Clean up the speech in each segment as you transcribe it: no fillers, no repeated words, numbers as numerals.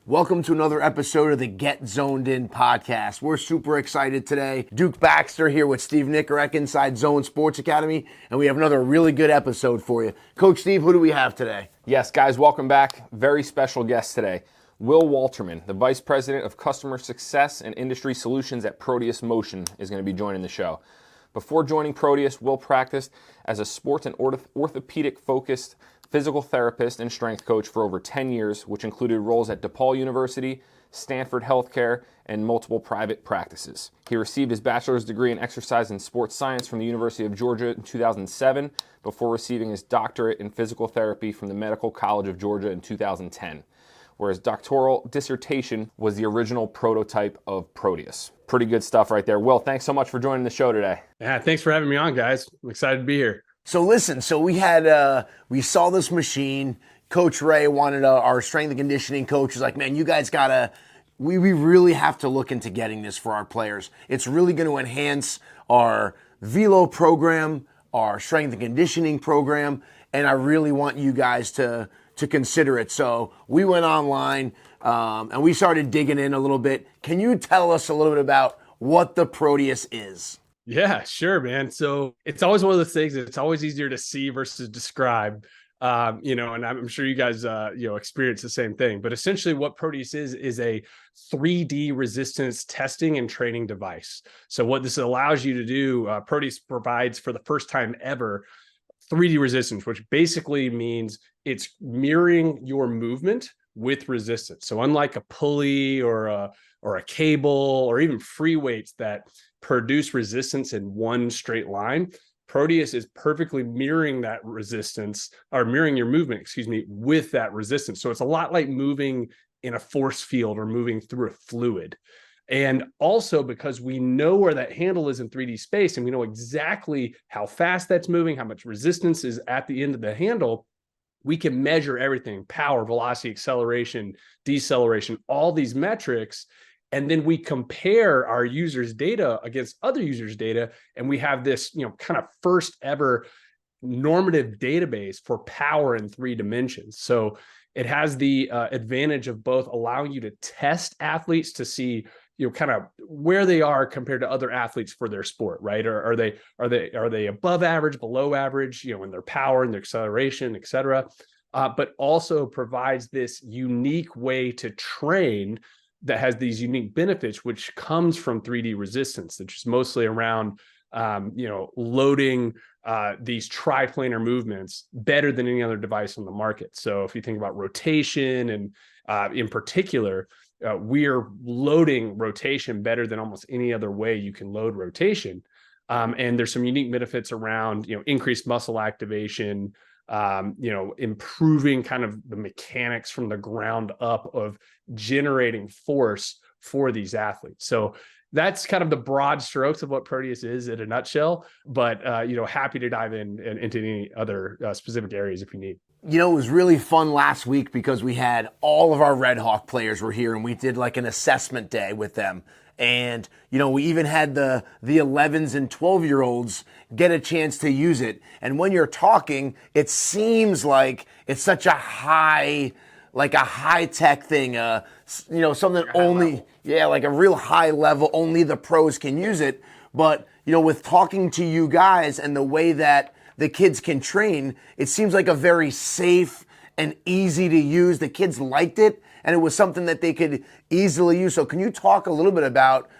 Welcome to another episode of the Get Zoned In podcast. We're super excited today. Duke Baxter here with Steve Nicorek inside Zone Sports Academy, and we have another really good episode for you. Coach Steve, who do we have today? Yes, guys, welcome back. Very special guest today. Will Waterman, the Vice President of Customer Success and Industry Solutions at Proteus Motion, is going to be joining the show. Before joining Proteus, Will practiced as a sports and orthopedic-focused physical therapist and strength coach for over 10 years, which included roles at DePaul University, Stanford Healthcare, and multiple private practices. He received his bachelor's degree in exercise and sports science from the University of Georgia in 2007, before receiving his doctorate in physical therapy from the Medical College of Georgia in 2010, where his doctoral dissertation was the original prototype of Proteus. Pretty good stuff right there. Will, thanks so much for joining the show today. Yeah, thanks for having me on, guys. I'm excited to be here. So listen, we saw this machine. Coach Ray wanted our strength and conditioning coach was like, man, you guys we really have to look into getting this for our players. It's really going to enhance our velo program, our strength and conditioning program, and I really want you guys to consider it. So we went online and we started digging in a little bit. Can you tell us a little bit about what the Proteus is? Yeah, sure, man. So it's always one of those things. It's always easier to see versus describe, and I'm sure you guys, experience the same thing. But essentially what Proteus is a 3D resistance testing and training device. So what this allows you to do, Proteus provides for the first time ever 3D resistance, which basically means it's mirroring your movement with resistance. So unlike a pulley or a cable or even free weights that produce resistance in one straight line, Proteus is perfectly mirroring that resistance, or mirroring your movement, with that resistance. So it's a lot like moving in a force field or moving through a fluid. And also because we know where that handle is in 3D space and we know exactly how fast that's moving, how much resistance is at the end of the handle, we can measure everything: power, velocity, acceleration, deceleration, all these metrics. And then we compare our users' data against other users' data. And we have this, kind of first ever normative database for power in 3 dimensions. So it has the advantage of both allowing you to test athletes to see, kind of where they are compared to other athletes for their sport, right? Or are they above average, below average, in their power and their acceleration, et cetera. But also provides this unique way to train that has these unique benefits, which comes from 3D resistance, which is mostly around, loading these triplanar movements better than any other device on the market. So if you think about rotation and in particular, we're loading rotation better than almost any other way you can load rotation. And there's some unique benefits around, increased muscle activation, improving kind of the mechanics from the ground up of generating force for these athletes. So that's kind of the broad strokes of what Proteus is in a nutshell, but, happy to dive into any other specific areas if you need. It was really fun last week because we had all of our Red Hawk players were here and we did like an assessment day with them. And, we even had the 11s and 12-year-olds get a chance to use it. And when you're talking, it seems like it's such a high tech thing, something only, like a real high level, only the pros can use it. But, with talking to you guys and the way that the kids can train, it seems like a very safe and easy to use. The kids liked it, and it was something that they could easily use. So can you talk a little bit about,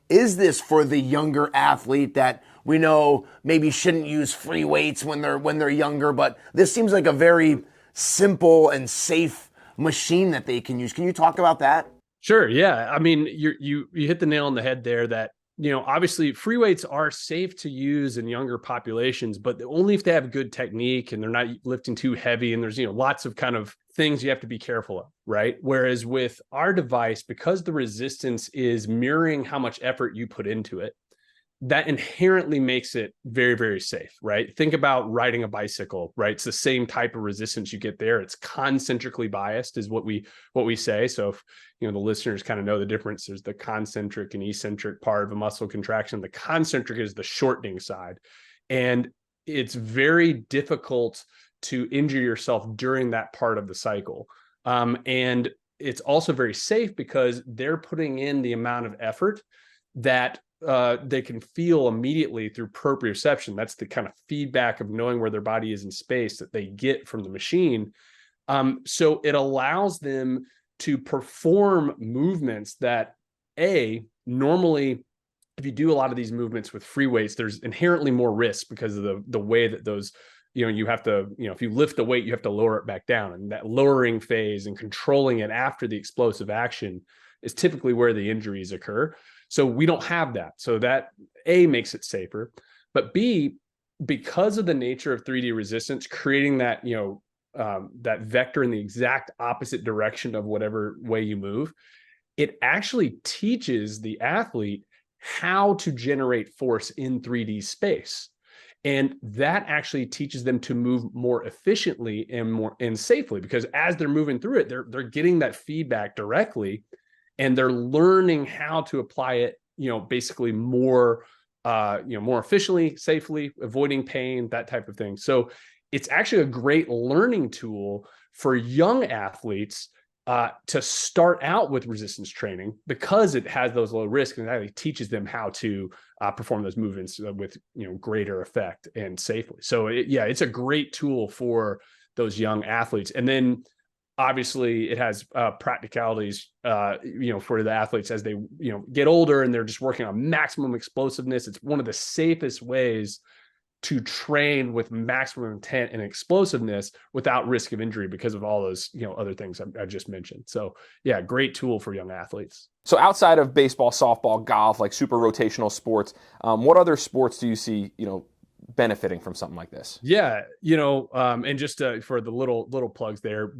is this for the younger athlete that we know maybe shouldn't use free weights when they're younger, but this seems like a very simple and safe machine that they can use. Can you talk about that? Sure. Yeah. I mean, you hit the nail on the head there that, obviously free weights are safe to use in younger populations, but only if they have good technique and they're not lifting too heavy. And there's, lots of kind of things you have to be careful of, right? Whereas with our device, because the resistance is mirroring how much effort you put into it, that inherently makes it very, very safe, right? Think about riding a bicycle, right? It's the same type of resistance you get there. It's concentrically biased is what we say. So if, the listeners kind of know the difference, there's the concentric and eccentric part of a muscle contraction. The concentric is the shortening side. And it's very difficult to injure yourself during that part of the cycle. And it's also very safe because they're putting in the amount of effort that they can feel immediately through proprioception. That's the kind of feedback of knowing where their body is in space that they get from the machine. So it allows them to perform movements that normally, if you do a lot of these movements with free weights, there's inherently more risk because of the way that those, you have to, if you lift the weight, you have to lower it back down. And that lowering phase and controlling it after the explosive action is typically where the injuries occur. So we don't have that. So that makes it safer. But B, because of the nature of 3D resistance, creating that, that vector in the exact opposite direction of whatever way you move, it actually teaches the athlete how to generate force in 3D space. And that actually teaches them to move more efficiently and safely, because as they're moving through it, they're getting that feedback directly, and they're learning how to apply it, basically more efficiently, safely, avoiding pain, that type of thing. So it's actually a great learning tool for young athletes to start out with resistance training, because it has those low risks and it actually teaches them how to perform those movements with greater effect and safely. So it's a great tool for those young athletes. And then obviously it has practicalities for the athletes as they get older and they're just working on maximum explosiveness. It's one of the safest ways to train with maximum intent and explosiveness without risk of injury because of all those, other things I just mentioned. So yeah, great tool for young athletes. So outside of baseball, softball, golf, like super rotational sports, what other sports do you see, benefiting from something like this? Yeah, and just for the little plugs there,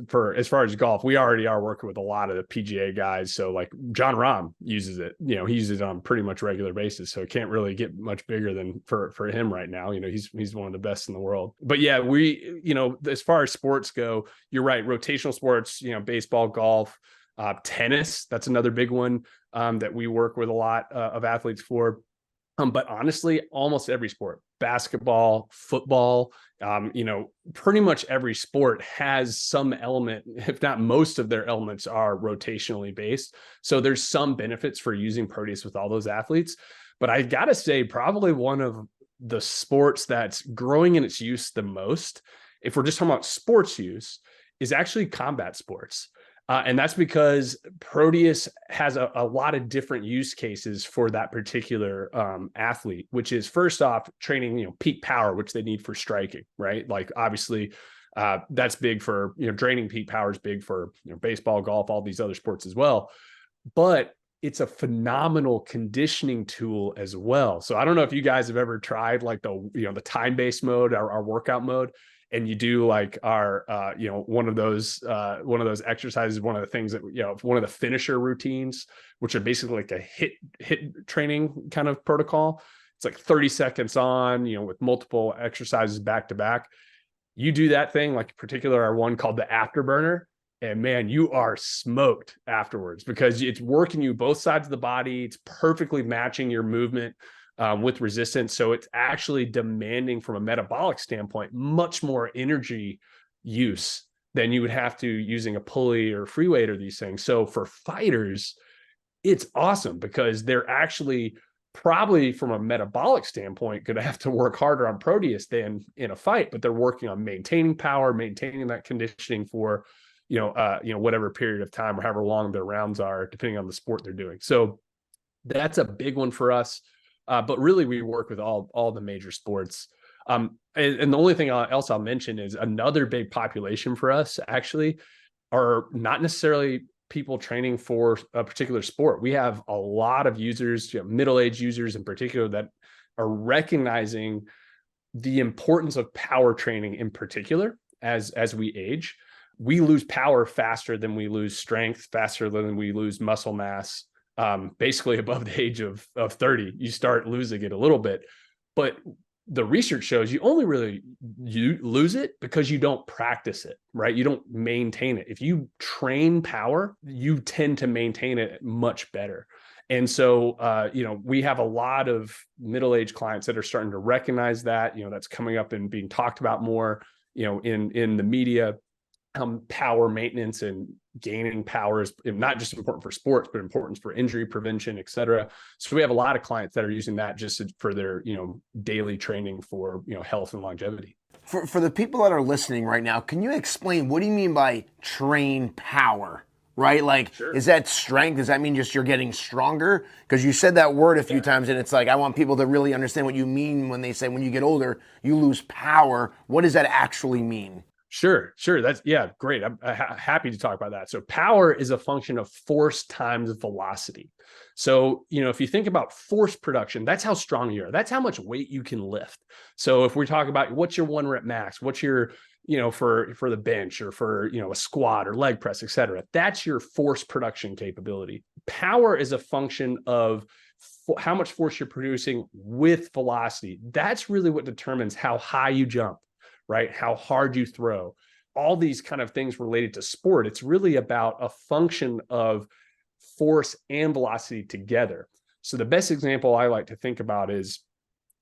for as far as golf, we already are working with a lot of the PGA guys. So like John Rahm uses it, he uses it on pretty much regular basis. So it can't really get much bigger than for him right now. He's one of the best in the world. But yeah, we, as far as sports go, you're right. Rotational sports, baseball, golf, tennis. That's another big one that we work with a lot of athletes for. But honestly, almost every sport, basketball, football, pretty much every sport has some element, if not most of their elements are rotationally based. So there's some benefits for using Proteus with all those athletes. But I got to say, probably one of the sports that's growing in its use the most, if we're just talking about sports use, is actually combat sports. And that's because Proteus has a lot of different use cases for that particular athlete, which is first off training, peak power, which they need for striking, right? Like obviously that's big for, draining peak power is big for baseball, golf, all these other sports as well. But it's a phenomenal conditioning tool as well. So I don't know if you guys have ever tried like the time-based mode, our workout mode. And you do like our, one of those exercises, one of the things that, one of the finisher routines, which are basically like a hit training kind of protocol. It's like 30 seconds on, with multiple exercises back to back. You do that thing, like in particular, our one called the afterburner, and man, you are smoked afterwards because it's working you both sides of the body. It's perfectly matching your movement with resistance. So it's actually demanding from a metabolic standpoint, much more energy use than you would have to using a pulley or free weight or these things. So for fighters, it's awesome because they're actually probably from a metabolic standpoint going to have to work harder on Proteus than in a fight, but they're working on maintaining power, maintaining that conditioning for, whatever period of time or however long their rounds are, depending on the sport they're doing. So that's a big one for us. But really, we work with all the major sports. And the only thing else I'll mention is another big population for us actually are not necessarily people training for a particular sport. We have a lot of users, middle-aged users in particular, that are recognizing the importance of power training in particular as we age. We lose power faster than we lose strength, faster than we lose muscle mass. Basically above the age of 30, you start losing it a little bit. But the research shows you only really lose it because you don't practice it, right? You don't maintain it. If you train power, you tend to maintain it much better. And so, we have a lot of middle-aged clients that are starting to recognize that, that's coming up and being talked about more, in the media, power maintenance and gaining power is not just important for sports, but important for injury prevention, et cetera. So we have a lot of clients that are using that just for their, daily training for, health and longevity. For the people that are listening right now, can you explain what do you mean by train power? Right? Like, Sure. Is that strength? Does that mean just you're getting stronger? Because you said that word a few times, and it's like, I want people to really understand what you mean when they say when you get older, you lose power. What does that actually mean? Sure. That's, great. I'm happy to talk about that. So power is a function of force times velocity. So, if you think about force production, that's how strong you are. That's how much weight you can lift. So if we talk about what's your 1 rep max, what's your, for the bench or for, a squat or leg press, et cetera, that's your force production capability. Power is a function of how much force you're producing with velocity. That's really what determines how high you jump, right? How hard you throw, all these kind of things related to sport. It's really about a function of force and velocity together. So the best example I like to think about is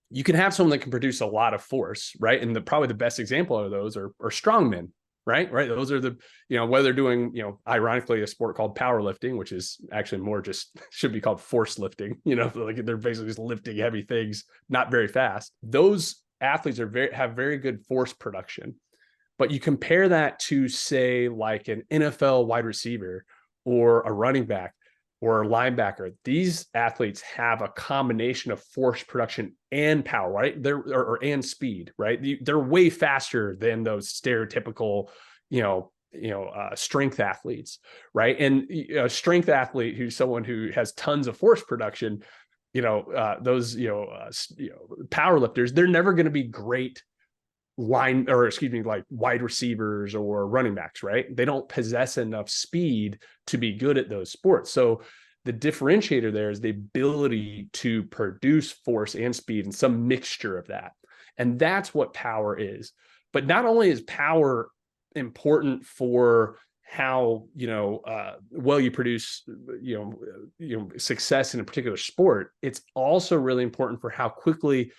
you can have someone that can produce a lot of force, right? And probably the best example of those are strongmen, right? Those are the, whether they're doing, ironically, a sport called powerlifting, which is actually more just should be called force lifting, like they're basically just lifting heavy things, not very fast. Those athletes have very good force production, but you compare that to, say, like an NFL wide receiver or a running back or a linebacker. These athletes have a combination of force production and power, right? And speed, right? They're way faster than those stereotypical, strength athletes, right? And a strength athlete who's someone who has tons of force production, those power lifters, they're never going to be great like wide receivers or running backs, right? They don't possess enough speed to be good at those sports. So the differentiator there is the ability to produce force and speed and some mixture of that. And that's what power is. But not only is power important for how well you produce success in a particular sport, it's also really important for how quickly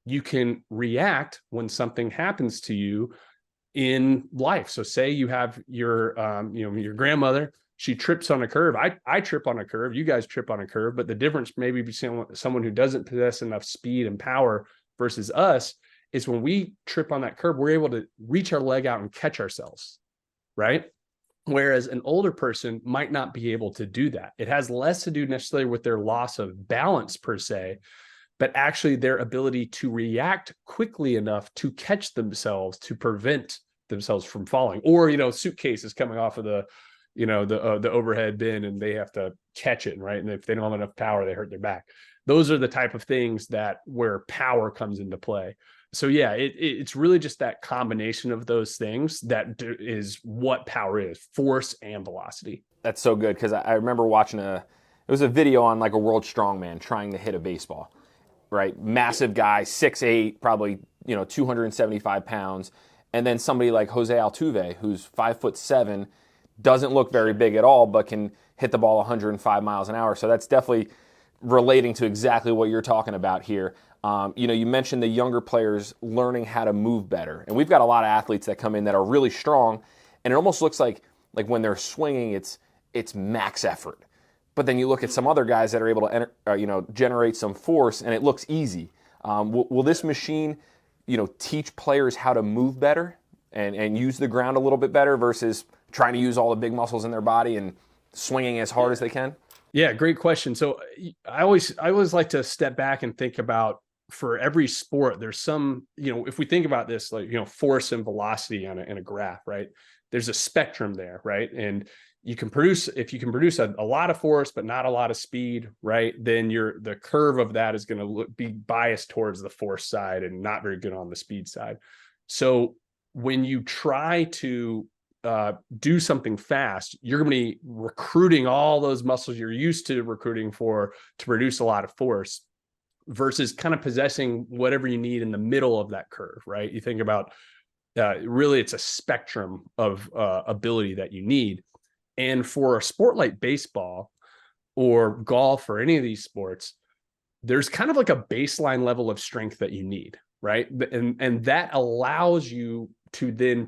you can react when something happens to you in life. So say you have your your grandmother, she trips on a curve. I trip on a curve, you guys trip on a curve, but the difference maybe between someone who doesn't possess enough speed and power versus us is when we trip on that curve, we're able to reach our leg out and catch ourselves, right? Whereas an older person might not be able to do that. It has less to do necessarily with their loss of balance per se, but actually their ability to react quickly enough to catch themselves, to prevent themselves from falling. Or, suitcases coming off of the overhead bin and they have to catch it, right? And if they don't have enough power, they hurt their back. Those are the type of things where power comes into play. So yeah, it's really just that combination of those things that is what power is: force and velocity. That's so good, because I remember watching it was a video on like a world strongman trying to hit a baseball, right? Massive guy, 6'8", probably 275 pounds, and then somebody like Jose Altuve, who's 5'7", doesn't look very big at all, but can hit the ball 105 miles an hour. So that's definitely relating to exactly what you're talking about here. You mentioned the younger players learning how to move better, and we've got a lot of athletes that come in that are really strong, and it almost looks like when they're swinging, it's max effort. But then you look at some other guys that are able to generate some force, and it looks easy. Will this machine, teach players how to move better and use the ground a little bit better versus trying to use all the big muscles in their body and swinging as hard as they can? Yeah, great question. So I always like to step back and think about, for every sport, there's some, if we think about this, like, force and velocity in a graph, right? There's a spectrum there, right? And if you can produce a lot of force, but not a lot of speed, right? Then the curve of that is going to be biased towards the force side and not very good on the speed side. So when you try to do something fast, you're going to be recruiting all those muscles you're used to recruiting to produce a lot of force, versus kind of possessing whatever you need in the middle of that curve, right? You think about really it's a spectrum of ability that you need. And for a sport like baseball or golf or any of these sports, there's kind of like a baseline level of strength that you need, right? And that allows you to then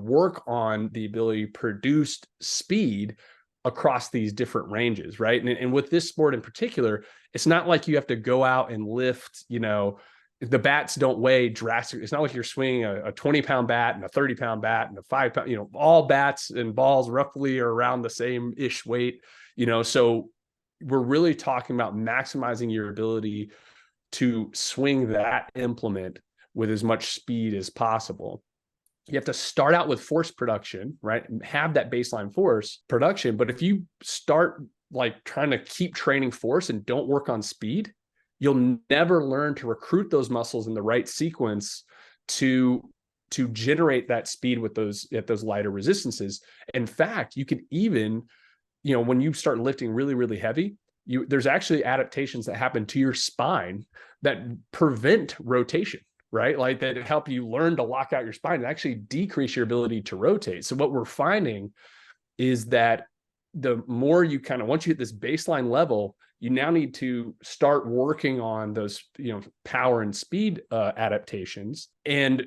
work on the ability to produce speed across these different ranges, right? And with this sport in particular, it's not like you have to go out and lift, the bats don't weigh drastically. It's not like you're swinging a 20-pound bat and a 30-pound bat and a 5-pound, all bats and balls roughly are around the same-ish weight, so we're really talking about maximizing your ability to swing that implement with as much speed as possible. You have to start out with force production, right? And have that baseline force production. But if you start like trying to keep training force and don't work on speed, you'll never learn to recruit those muscles in the right sequence to generate that speed with those lighter resistances. In fact, you can even, when you start lifting really, really heavy, there's actually adaptations that happen to your spine that prevent rotation, right? Like that help you learn to lock out your spine and actually decrease your ability to rotate. So what we're finding is that the more you once you hit this baseline level, you now need to start working on those, power and speed adaptations, and,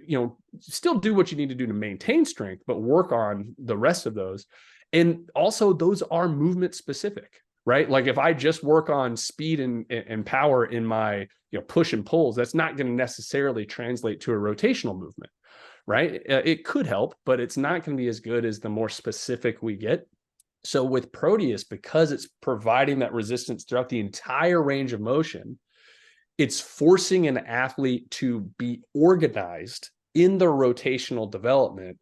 still do what you need to do to maintain strength, but work on the rest of those. And also those are movement specific, right? Like if I just work on speed and power in my, push and pulls, that's not going to necessarily translate to a rotational movement, right? It could help, but it's not going to be as good as the more specific we get. So with Proteus, because it's providing that resistance throughout the entire range of motion, it's forcing an athlete to be organized in their rotational development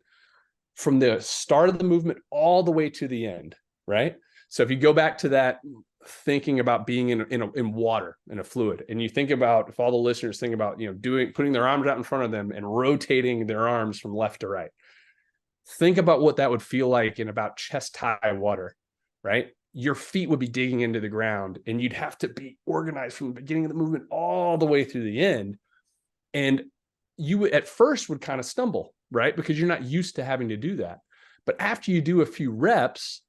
from the start of the movement all the way to the end, right? So if you go back to that thinking about being in water, in a fluid, and you think about, if all the listeners think about, putting their arms out in front of them and rotating their arms from left to right, think about what that would feel like in about chest high water, right? Your feet would be digging into the ground and you'd have to be organized from the beginning of the movement all the way through the end. And you at first would kind of stumble, right? Because you're not used to having to do that. But after you do a few reps,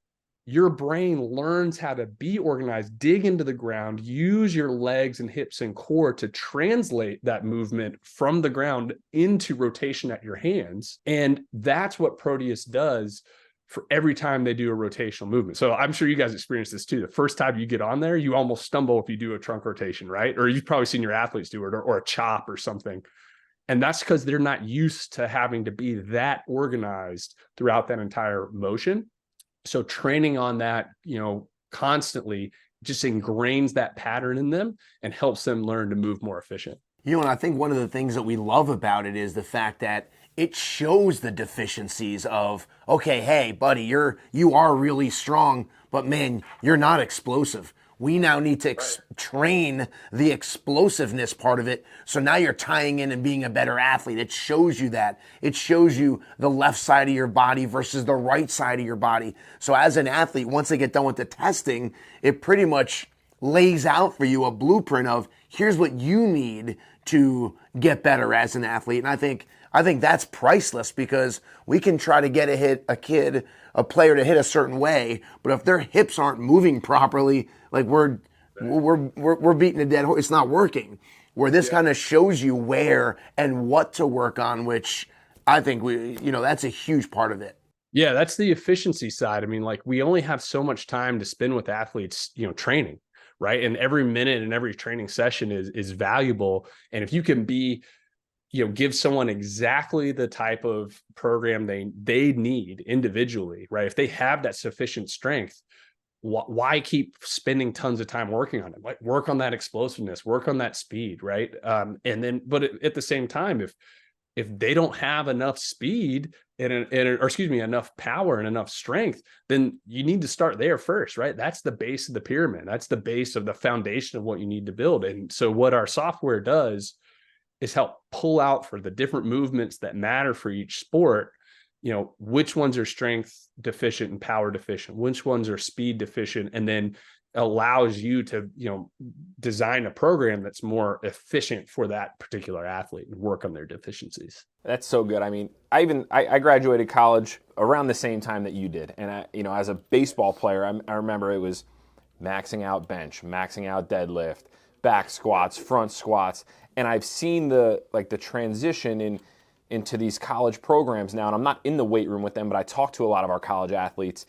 your brain learns how to be organized, dig into the ground, use your legs and hips and core to translate that movement from the ground into rotation at your hands. And that's what Proteus does for every time they do a rotational movement. So I'm sure you guys experience this too. The first time you get on there, you almost stumble if you do a trunk rotation, right? Or you've probably seen your athletes do it, or a chop or something. And that's because they're not used to having to be that organized throughout that entire motion. So training on that, constantly just ingrains that pattern in them and helps them learn to move more efficient. And I think one of the things that we love about it is the fact that it shows the deficiencies of, okay, hey, buddy, you are really strong, but man, you're not explosive. We now need to train the explosiveness part of it. So now you're tying in and being a better athlete. It shows you that. It shows you the left side of your body versus the right side of your body. So as an athlete, once they get done with the testing, it pretty much lays out for you a blueprint of here's what you need to get better as an athlete. And I think that's priceless, because we can try to get a player to hit a certain way, but if their hips aren't moving properly, like we're beating a dead horse. It's not working. Where this kind of shows you where and what to work on, which I think that's a huge part of it. Yeah, that's the efficiency side. I mean, like we only have so much time to spend with athletes, training, right? And every minute and every training session is valuable. And if you can give someone exactly the type of program they need individually, right? If they have that sufficient strength, why keep spending tons of time working on it? Like work on that explosiveness, work on that speed, right? But at the same time, if they don't have enough speed enough power and enough strength, then you need to start there first, right? That's the base of the pyramid. That's the base of the foundation of what you need to build. And so what our software does is help pull out for the different movements that matter for each sport, which ones are strength deficient and power deficient, which ones are speed deficient, and then allows you to, design a program that's more efficient for that particular athlete and work on their deficiencies. That's so good. I mean, I graduated college around the same time that you did. And as a baseball player, I remember it was maxing out bench, maxing out deadlift, back squats, front squats. And I've seen the transition in into these college programs now, and I'm not in the weight room with them, but I talk to a lot of our college athletes.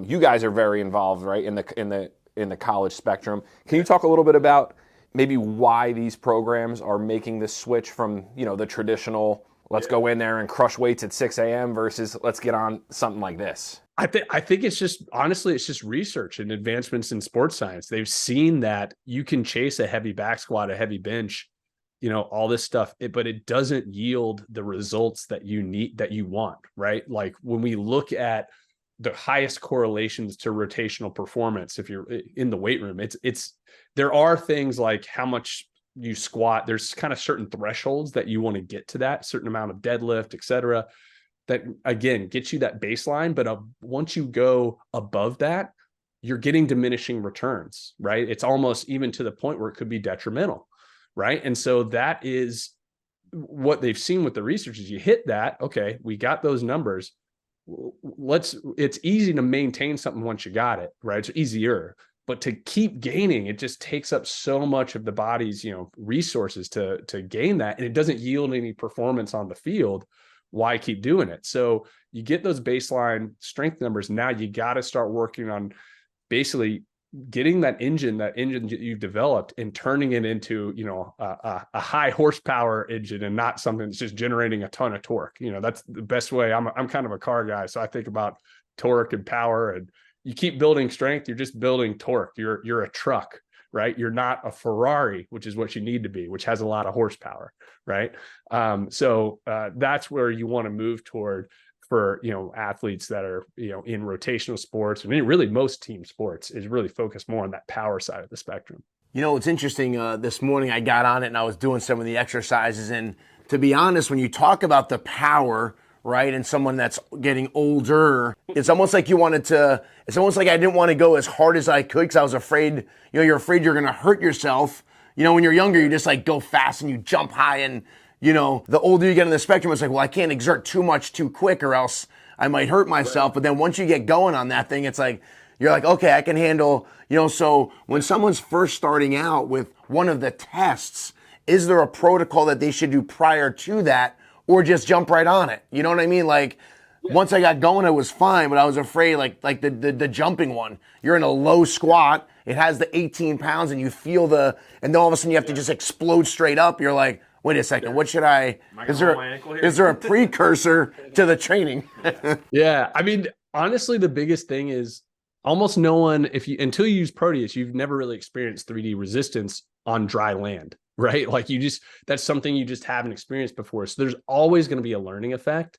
You guys are very involved, right, in the college spectrum. Can you talk a little bit about maybe why these programs are making this switch from, the traditional, let's go in there and crush weights at 6 a.m. versus let's get on something like this? I think it's just, honestly, it's just research and advancements in sports science. They've seen that you can chase a heavy back squat, a heavy bench, all this stuff, but it doesn't yield the results that you need, that you want, right? Like when we look at the highest correlations to rotational performance, if you're in the weight room, there are things like how much you squat. There's kind of certain thresholds that you want to get to, that certain amount of deadlift, et cetera, that again gets you that baseline. But once you go above that, you're getting diminishing returns, right? It's almost even to the point where it could be detrimental, right? And so that is what they've seen with the research is you hit that, okay, we got those numbers. It's easy to maintain something once you got it, right? It's easier, but to keep gaining, it just takes up so much of the body's, resources to gain that. And it doesn't yield any performance on the field. Why keep doing it? So you get those baseline strength numbers. Now you got to start working on basically getting that engine that you've developed and turning it into, a high horsepower engine and not something that's just generating a ton of torque. That's the best way. I'm kind of a car guy, so I think about torque and power. And you keep building strength, you're just building torque. You're a truck, right? You're not a Ferrari, which is what you need to be, which has a lot of horsepower, right? So that's where you want to move toward for, athletes that are, in rotational sports. I mean, really most team sports is really focused more on that power side of the spectrum. It's interesting. This morning I got on it and I was doing some of the exercises. And to be honest, when you talk about the power, right, and someone that's getting older, it's almost like it's almost like I didn't want to go as hard as I could because I was afraid, you're afraid you're going to hurt yourself. When you're younger, you just like go fast and you jump high. And, the older you get in the spectrum, it's like, well, I can't exert too much too quick or else I might hurt myself. Right. But then once you get going on that thing, it's like, you're like, okay, I can handle, so when someone's first starting out with one of the tests, is there a protocol that they should do prior to that or just jump right on it? You know what I mean? Like, once I got going, it was fine, but I was afraid, like the jumping one. You're in a low squat, it has the 18 pounds, and you feel and then all of a sudden you have to just explode straight up. You're like, wait a second, what should is there a precursor to the training? Yeah, I mean, honestly, the biggest thing is almost no one, until you use Proteus, you've never really experienced 3D resistance on dry land, right? Like that's something you just haven't experienced before. So there's always going to be a learning effect.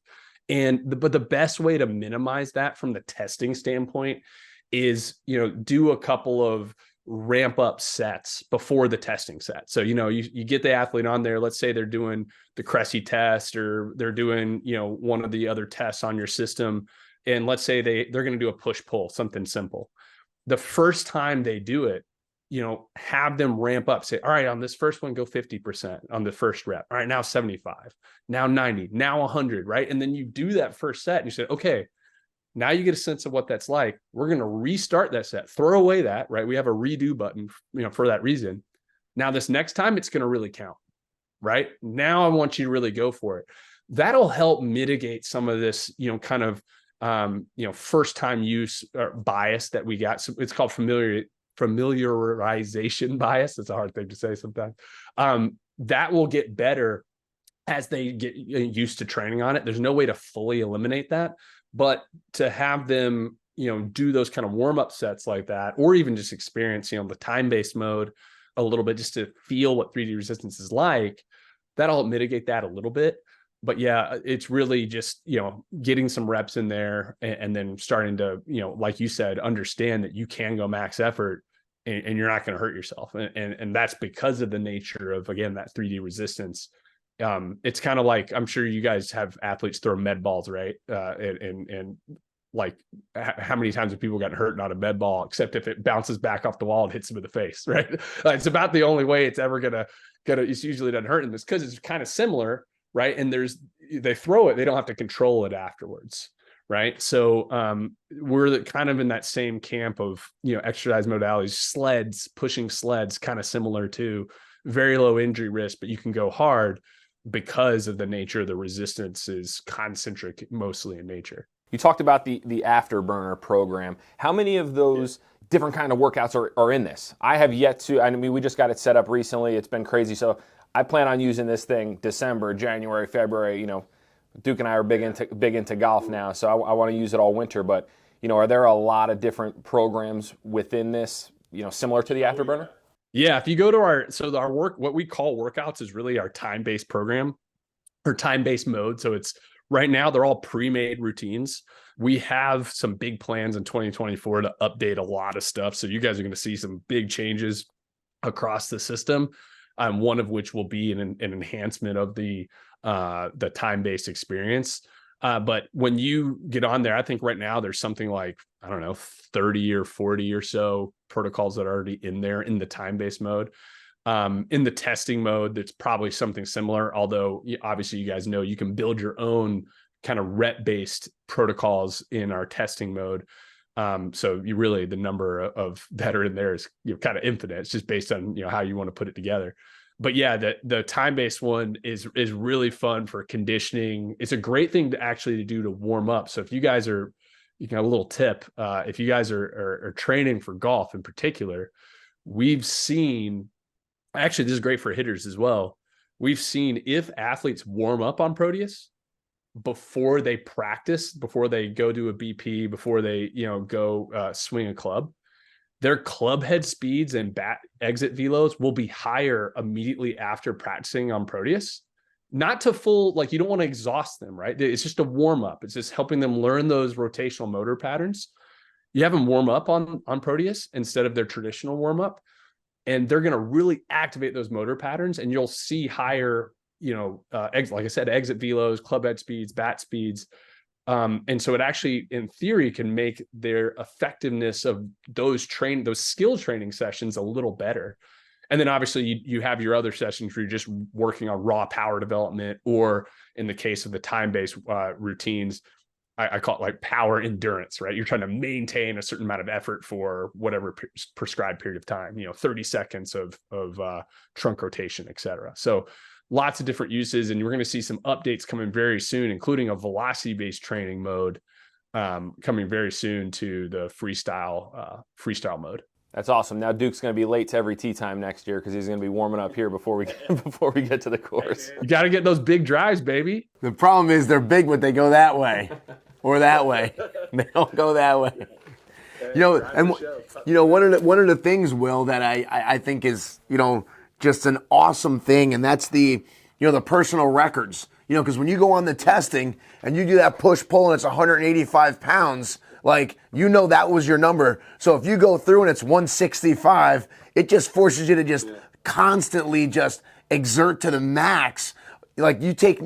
But the best way to minimize that from the testing standpoint is, do a couple of ramp up sets before the testing set. So, you get the athlete on there, let's say they're doing the Cressy test or they're doing, one of the other tests on your system. And let's say they're going to do a push pull, something simple. The first time they do it, have them ramp up, say, all right, on this first one, go 50% on the first rep. All right, now 75, now 90, now 100, right? And then you do that first set and you say, okay, now you get a sense of what that's like. We're going to restart that set, throw away that, right? We have a redo button, for that reason. Now this next time it's going to really count, right? Now I want you to really go for it. That'll help mitigate some of this, kind of, first time use bias that we got. So it's called familiarization bias. It's a hard thing to say sometimes. That will get better as they get used to training on it. There's no way to fully eliminate that, but to have them, do those kind of warm-up sets like that, or even just experience, the time-based mode a little bit, just to feel what 3D resistance is like, that'll help mitigate that a little bit. But yeah, it's really just, getting some reps in there and then starting to, like you said, understand that you can go max effort and you're not going to hurt yourself. And that's because of the nature of, again, that 3D resistance. It's kind of like, I'm sure you guys have athletes throw med balls, right? And like how many times have people gotten hurt on a med ball, except if it bounces back off the wall and hits them in the face, right? It's about the only way it's ever gonna it's usually doesn't hurt them. It's because it's kind of similar, right? And they throw it, they don't have to control it afterwards, right? So we're kind of in that same camp of, exercise modalities, sleds, pushing sleds, kind of similar to very low injury risk, but you can go hard. because of the nature of the resistance is concentric mostly in nature. You talked about the Afterburner program. How many of those different kind of workouts are in this? I have yet to, I mean, we just got it set up recently. It's been crazy. So I plan on using this thing December, January, February. You know, Duke and I are big into golf now, so I want to use it all winter. But, you know, are there a lot of different programs within this, you know, similar to the Afterburner? Yeah, if you go to our work, what we call workouts is really our time-based program or time-based mode. So it's right now they're all pre-made routines. We have some big plans in 2024 to update a lot of stuff. So you guys are going to see some big changes across the system. One of which will be an enhancement of the time-based experience. But when you get on there, I think right now there's something like, I don't know, 30 or 40 or so protocols that are already in there in the time-based mode. In the testing mode, that's probably something similar, although obviously you guys know you can build your own kind of rep-based protocols in our testing mode. So you really, the number of that are in there is, you know, kind of infinite. It's just based on, you know, how you want to put it together. But yeah, the time-based one is really fun for conditioning. It's a great thing to actually do to warm up. So if you guys are, you can have a little tip. If you guys are training for golf in particular, we've seen, actually, this is great for hitters as well. We've seen if athletes warm up on Proteus before they practice, before they go to a BP, before they, you know, go swing a club, their club head speeds and bat exit velos will be higher immediately after practicing on Proteus. Not to full, like, you don't want to exhaust them, right? It's just a warm up. It's just helping them learn those rotational motor patterns. You have them warm up on Proteus instead of their traditional warm up, and they're going to really activate those motor patterns, and you'll see higher, you know, like I said, exit velos, club head speeds, bat speeds. And so it actually, in theory, can make their effectiveness of those skill training sessions a little better. And then obviously you have your other sessions where you're just working on raw power development, or in the case of the time-based routines, I call it like power endurance, right? You're trying to maintain a certain amount of effort for whatever prescribed period of time, you know, 30 seconds of trunk rotation, et cetera. So lots of different uses, and we're going to see some updates coming very soon, including a velocity-based training mode coming very soon to the freestyle mode. That's awesome. Now Duke's going to be late to every tee time next year because he's going to be warming up here before we get to the course. You got to get those big drives, baby. The problem is they're big, but they go that way or that way. They don't go that way. You know, and you know, one of the things, Will, that I think is, you know, just an awesome thing, and that's the, you know, the personal records. You know, because when you go on the testing and you do that push-pull and it's 185 pounds, like, you know, that was your number. So if you go through and it's 165, it just forces you to just constantly just exert to the max. Like, you take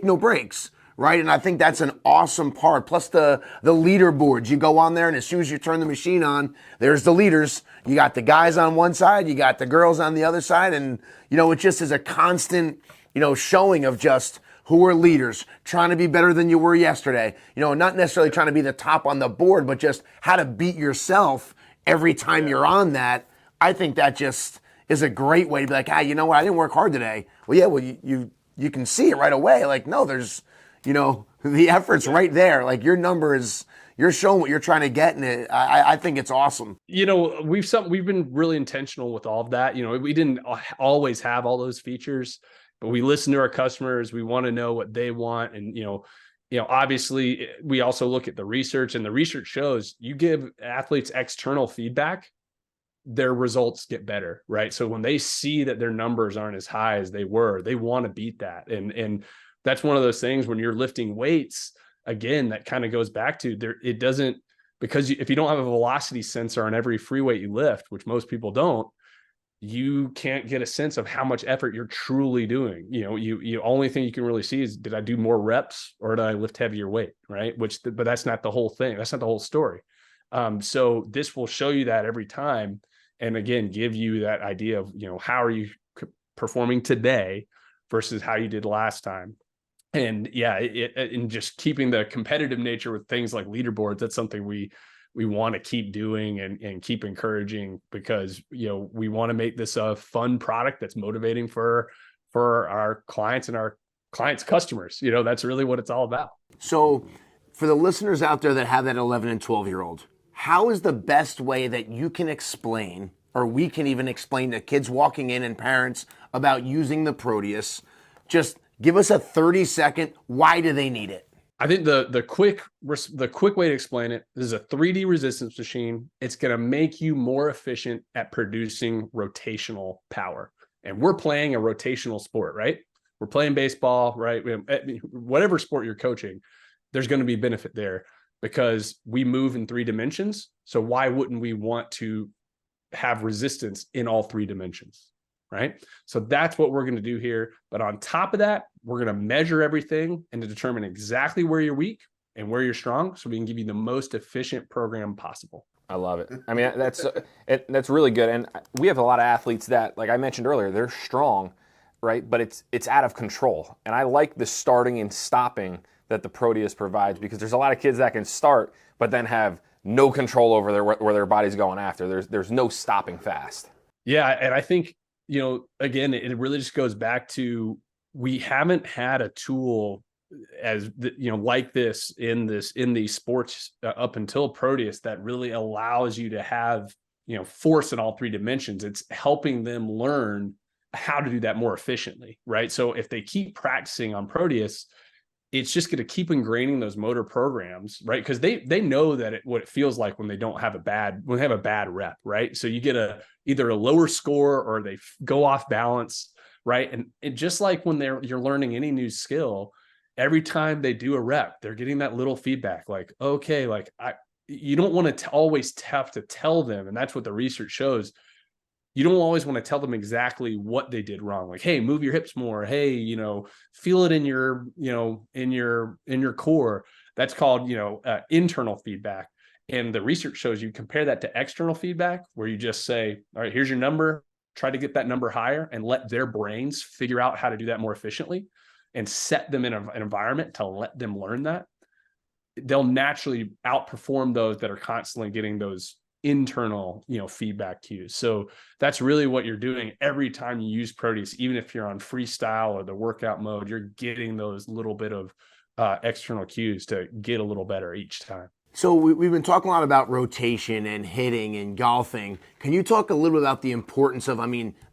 no breaks, right? And I think that's an awesome part. Plus the leaderboards. You go on there, and as soon as you turn the machine on, there's the leaders. You got the guys on one side, you got the girls on the other side, and, you know, it just is a constant, you know, showing of just who are leaders, trying to be better than you were yesterday. You know, not necessarily trying to be the top on the board, but just how to beat yourself every time you're on that. I think that just is a great way to be like, ah, you know what, I didn't work hard today. Well, yeah, well, you can see it right away. Like, no, there's, you know, the effort's right there. Like, your number is, you're showing what you're trying to get, and I think it's awesome. You know, we've been really intentional with all of that. You know, we didn't always have all those features, but we listen to our customers. We want to know what they want. And, you know, obviously we also look at the research, and the research shows you give athletes external feedback, their results get better, right? So when they see that their numbers aren't as high as they were, they want to beat that. And that's one of those things when you're lifting weights, again, that kind of goes back to there. It doesn't, because if you don't have a velocity sensor on every free weight you lift, which most people don't, you can't get a sense of how much effort you're truly doing. You know, you only thing you can really see is, did I do more reps or did I lift heavier weight, right? But that's not the whole thing. That's not the whole story. So this will show you that every time, and again, give you that idea of, you know, how are you performing today versus how you did last time. And yeah, and just keeping the competitive nature with things like leaderboards, that's something we want to keep doing and keep encouraging, because, you know, we want to make this a fun product that's motivating for for our clients and our clients' customers. That's really what it's all about. So for the listeners out there that have that 11 and 12-year-old, how is the best way that you can explain, or we can even explain to kids walking in and parents about using the Proteus? Just give us a 30-second, why do they need it? I think the quick way to explain it, this is a 3D resistance machine. It's going to make you more efficient at producing rotational power. And we're playing a rotational sport, right? We're playing baseball, right? Whatever sport you're coaching, there's going to be benefit there because we move in 3 dimensions. So why wouldn't we want to have resistance in all 3 dimensions? Right? So that's what we're going to do here. But on top of that, we're going to measure everything and to determine exactly where you're weak and where you're strong so we can give you the most efficient program possible. I love it. I mean, that's really good. And we have a lot of athletes that, like I mentioned earlier, they're strong, right? But it's out of control. And I like the starting and stopping that the Proteus provides because there's a lot of kids that can start but then have no control over where their body's going after. There's no stopping fast. Yeah, and I think again, it really just goes back to we haven't had a tool like this in these sports up until Proteus that really allows you to have force in all 3 dimensions. It's helping them learn how to do that more efficiently, right? So if they keep practicing on Proteus, it's just going to keep ingraining those motor programs, right? Because they know that what it feels like when they have a bad rep, right? So you get either a lower score or they go off balance, right? And it just like when you're learning any new skill, every time they do a rep, they're getting that little feedback, like, okay, like you don't want to always have to tell them, and that's what the research shows. You don't always want to tell them exactly what they did wrong. Like, hey, move your hips more. Hey, feel it in your, in your core. That's called, internal feedback. And the research shows you compare that to external feedback, where you just say, all right, here's your number. Try to get that number higher and let their brains figure out how to do that more efficiently and set them in an environment to let them learn that. They'll naturally outperform those that are constantly getting those internal feedback cues. So that's really what you're doing every time you use Proteus. Even if you're on freestyle or the workout mode, you're getting those little bit of external cues to get a little better each time. So we've been talking a lot about rotation and hitting and golfing. Can you talk a little bit about the importance of,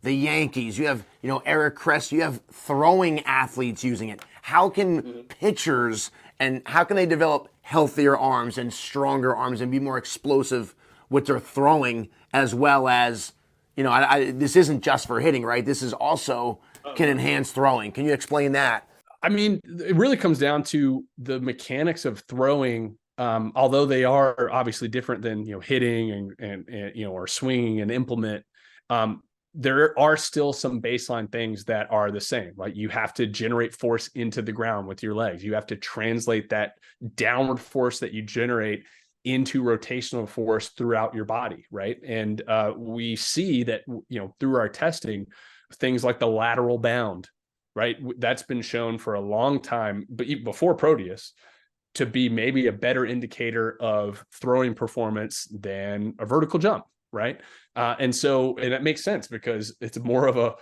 the Yankees? You have, Eric Kress, you have throwing athletes using it. How can pitchers and how can they develop healthier arms and stronger arms and be more explosive with their throwing, as well as, this isn't just for hitting, right? This is also can enhance throwing. Can you explain that? It really comes down to the mechanics of throwing. Although they are obviously different than hitting and or swinging an implement, there are still some baseline things that are the same. Right, you have to generate force into the ground with your legs. You have to translate that downward force that you generate into rotational force throughout your body, right? And we see that through our testing, things like the lateral bound, right? That's been shown for a long time, but before Proteus, to be maybe a better indicator of throwing performance than a vertical jump, right? And it makes sense because it's more of a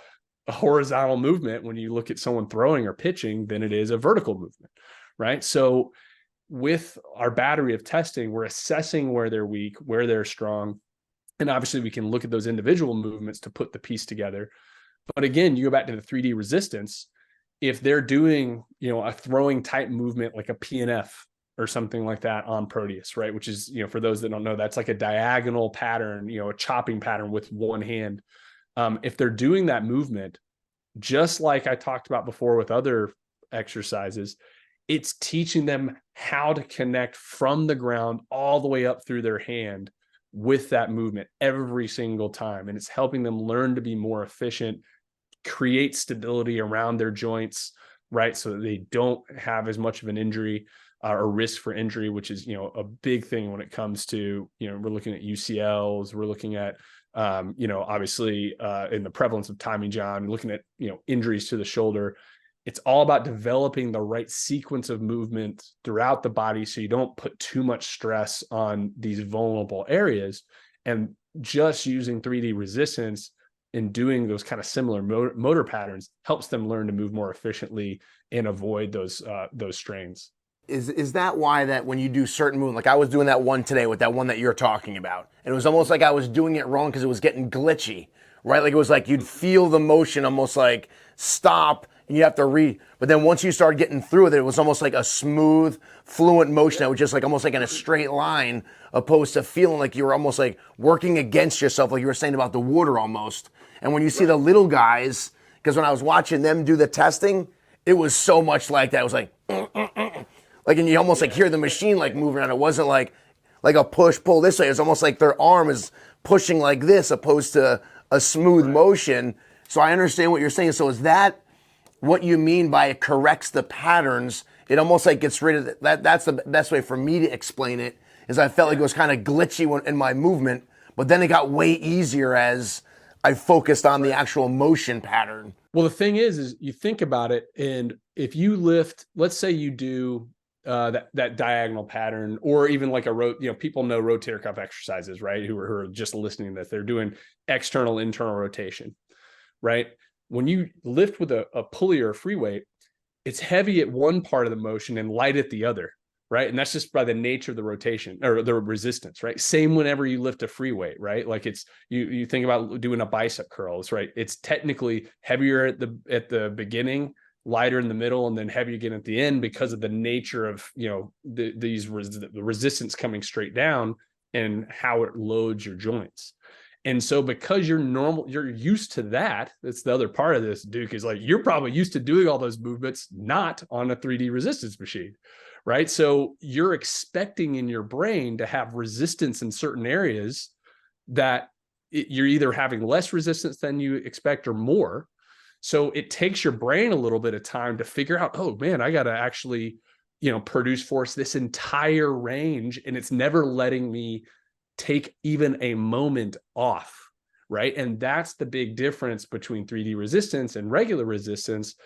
horizontal movement when you look at someone throwing or pitching than it is a vertical movement, right? So with our battery of testing, we're assessing where they're weak, where they're strong, and obviously we can look at those individual movements to put the piece together. But again, you go back to the 3D resistance. If they're doing, a throwing type movement like a PNF or something like that on Proteus, right? Which is, for those that don't know, that's like a diagonal pattern, a chopping pattern with one hand. If they're doing that movement, just like I talked about before with other exercises, it's teaching them how to connect from the ground all the way up through their hand with that movement every single time. And it's helping them learn to be more efficient, create stability around their joints, right? So that they don't have as much of an injury or risk for injury, which is, a big thing when it comes to, we're looking at UCLs, we're looking at, obviously in the prevalence of Tommy John, looking at, injuries to the shoulder. It's all about developing the right sequence of movement throughout the body so you don't put too much stress on these vulnerable areas. And just using 3D resistance and doing those kind of similar motor patterns helps them learn to move more efficiently and avoid those strains. Is that why that when you do certain movement, like I was doing that one today with that one that you're talking about, and it was almost like I was doing it wrong because it was getting glitchy, right? Like it was like you'd feel the motion almost like stop and you have to but then once you started getting through with it, it was almost like a smooth, fluent motion that was just like almost like in a straight line, opposed to feeling like you were almost like working against yourself, like you were saying about the water almost. And when you see the little guys, because when I was watching them do the testing, it was so much like that. It was like, like, and you almost like hear the machine like moving around. It wasn't like a push pull this way. It's almost like their arm is pushing like this, opposed to a smooth motion. So I understand what you're saying. So is that what you mean by it corrects the patterns? It almost like gets rid of that. That's the best way for me to explain it. Is I felt like it was kind of glitchy in my movement, but then it got way easier as I focused on the actual motion pattern. Well, the thing is you think about it, and if you lift, let's say you do that diagonal pattern, or even like people know rotator cuff exercises, right? Who are just listening to this, they're doing external, internal rotation, right? When you lift with a pulley or a free weight, it's heavy at one part of the motion and light at the other, right? And that's just by the nature of the rotation or the resistance, right? Same whenever you lift a free weight, right? Like it's you think about doing a bicep curls, right? It's technically heavier at the beginning, lighter in the middle, and then heavy again at the end because of the nature of the resistance coming straight down and how it loads your joints. And so because you're used to that, that's the other part of this, Duke, is like you're probably used to doing all those movements not on a 3D resistance machine, right? So you're expecting in your brain to have resistance in certain areas that you're either having less resistance than you expect or more. So it takes your brain a little bit of time to figure out, oh man, I got to actually, produce force this entire range, and it's never letting me take even a moment off, right? And that's the big difference between 3D resistance and regular resistance,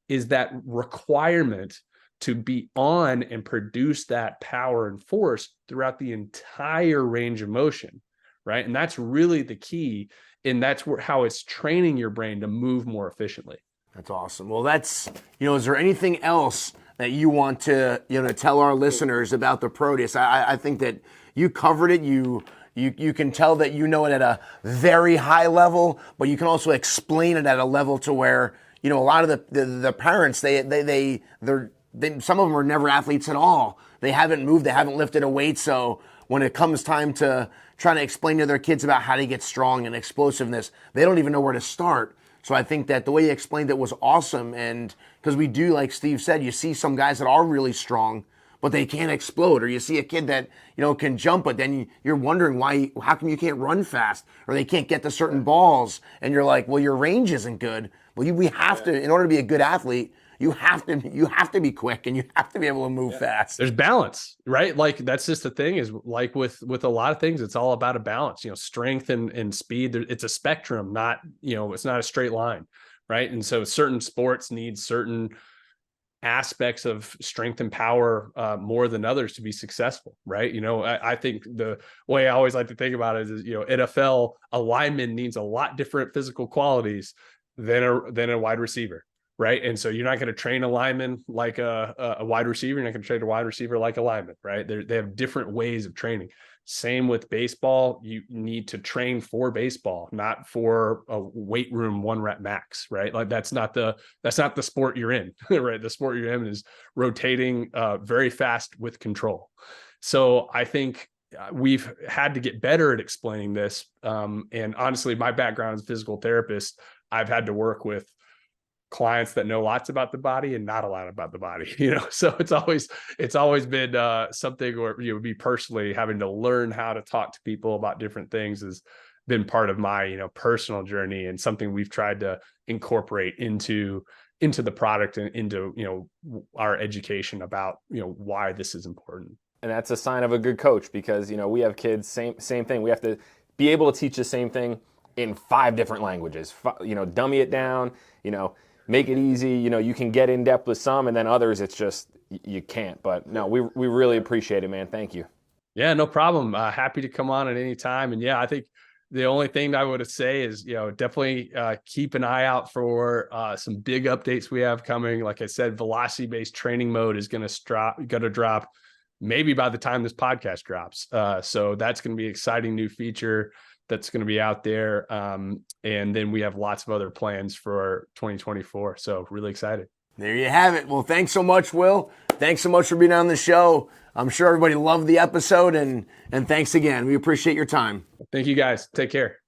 is that requirement to be on and produce that power and force throughout the entire range of motion, right? And that's really the key, and that's how it's training your brain to move more efficiently. That's awesome. Well, is there anything else that you want to, tell our listeners about the Proteus? I think that you covered it. You can tell that you know it at a very high level, but you can also explain it at a level to where, a lot of the parents, they're some of them are never athletes at all. They haven't moved, they haven't lifted a weight. So when it comes time to trying to explain to their kids about how to get strong and explosiveness, they don't even know where to start. So I think that the way you explained it was awesome. And because we do, like Steve said, you see some guys that are really strong, but they can't explode. Or you see a kid that, can jump, but then you're wondering how come you can't run fast, or they can't get to certain balls. And you're like, well, your range isn't good. Well, we have to, in order to be a good athlete, you have to be quick, and you have to be able to move fast. There's balance, right? Like that's just the thing, is like with a lot of things, it's all about a balance, strength and speed. It's a spectrum, not, it's not a straight line, right? And so certain sports need certain aspects of strength and power more than others to be successful, right? I think the way I always like to think about it is, NFL, a lineman needs a lot different physical qualities than a wide receiver. Right. And so you're not going to train a lineman like a wide receiver. You're not going to train a wide receiver like a lineman. Right. They have different ways of training. Same with baseball. You need to train for baseball, not for a weight room 1 rep max. Right. Like that's not the sport you're in. Right. The sport you're in is rotating very fast with control. So I think we've had to get better at explaining this. And honestly, my background as a physical therapist, I've had to work with clients that know lots about the body and not a lot about the body, so it's always been something where me personally having to learn how to talk to people about different things has been part of my personal journey, and something we've tried to incorporate into the product and into our education about why this is important. And that's a sign of a good coach, because we have kids, same thing. We have to be able to teach the same thing in 5 different languages, dummy it down, make it easy. You can get in depth with some, and then others, it's just, you can't. But no, we really appreciate it, man. Thank you. Yeah, no problem. Happy to come on at any time. And yeah, I think The only thing I would say is, definitely keep an eye out for some big updates we have coming. Like I said, velocity-based training mode is going to drop maybe by the time this podcast drops. So that's going to be an exciting new feature that's going to be out there. And then we have lots of other plans for 2024. So really excited. There you have it. Well, thanks so much, Will. Thanks so much for being on the show. I'm sure everybody loved the episode, and thanks again. We appreciate your time. Thank you guys. Take care.